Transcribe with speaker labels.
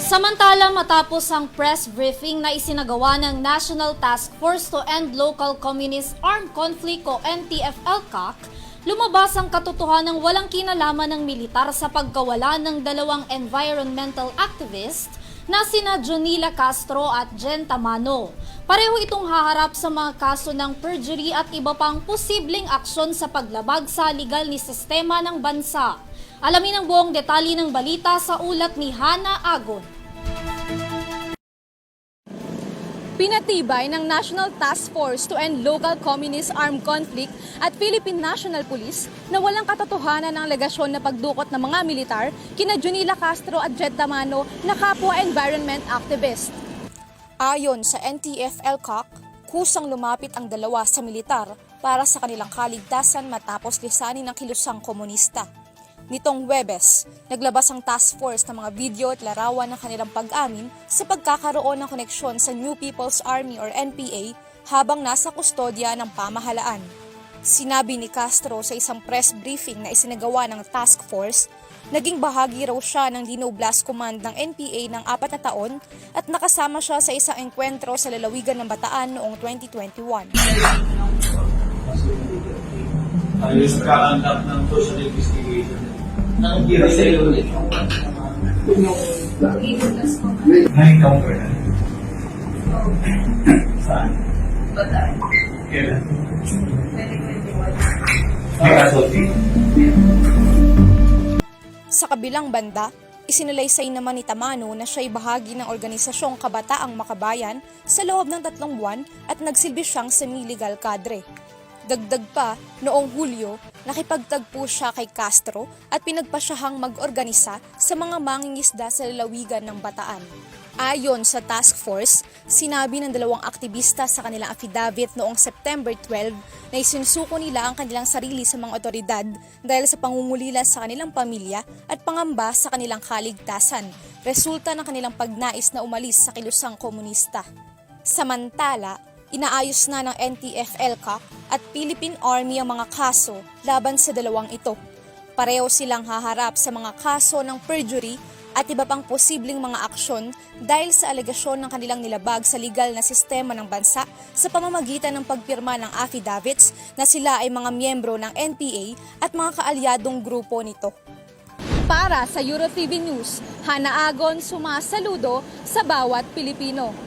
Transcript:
Speaker 1: Samantala, matapos ang press briefing na isinagawa ng National Task Force to End Local Communist Armed Conflict o NTF-ELCAC, lumabas ang katotohanang walang kinalaman ng militar sa pagkawala ng dalawang environmental activist na sina Jonila Castro at Jen Tamano. Pareho itong haharap sa mga kaso ng perjury at iba pang posibleng aksyon sa paglabag sa legal ni sistema ng bansa. Alamin ang buong detalye ng balita sa ulat ni Hana Agon.
Speaker 2: Pinatibay ng National Task Force to End Local Communist Armed Conflict at Philippine National Police na walang katotohanan ng alegasyon na pagdukot ng mga militar kina Jonila Castro at Jen Tamano na kapwa environment activist. Ayon sa NTF-ELCAC, kusang lumapit ang dalawa sa militar para sa kanilang kaligtasan matapos lisanin ng kilusang komunista. Nitong Huwebes, naglabas ang task force ng mga video at larawan ng kanilang pag-amin sa pagkakaroon ng koneksyon sa New People's Army or NPA habang nasa kustodya ng pamahalaan. Sinabi ni Castro sa isang press briefing na isinagawa ng task force, naging bahagi raw siya ng Dino Blast Command ng NPA ng 4 na taon at nakasama siya sa isang engkwentro sa lalawigan ng Bataan noong 2021.
Speaker 3: Ayos ka-conduct ng social investigation. Nakikita sa iyo ulit. Na-encounter na. Saan?
Speaker 4: Bataan.
Speaker 3: Kailan?
Speaker 4: 2021.
Speaker 3: Ang kasote?
Speaker 2: Sa kabilang banda, isinalaysay naman ni Tamano na siya'y bahagi ng Organisasyong Kabataang Makabayan sa loob ng 3 buwan at nagsilbi siyang semi-legal cadre. Dagdag pa, noong Hulyo, nakipagtagpo siya kay Castro at pinagpasyahang mag-organisa sa mga mangingisda sa lalawigan ng Bataan. Ayon sa task force, sinabi ng dalawang aktivista sa kanilang affidavit noong September 12 na isinsuko nila ang kanilang sarili sa mga otoridad dahil sa pangungulila sa kanilang pamilya at pangamba sa kanilang kaligtasan, resulta ng kanilang pagnais na umalis sa kilusang komunista. Samantala, inaayos na ng NTF-ELCAC at Philippine Army ang mga kaso laban sa dalawang ito. Pareho silang haharap sa mga kaso ng perjury at iba pang posibleng mga aksyon dahil sa alegasyon ng kanilang nilabag sa legal na sistema ng bansa sa pamamagitan ng pagpirma ng affidavits na sila ay mga miyembro ng NPA at mga kaalyadong grupo nito. Para sa EuroTV News, Hana Agon, sumasaludo sa bawat Pilipino.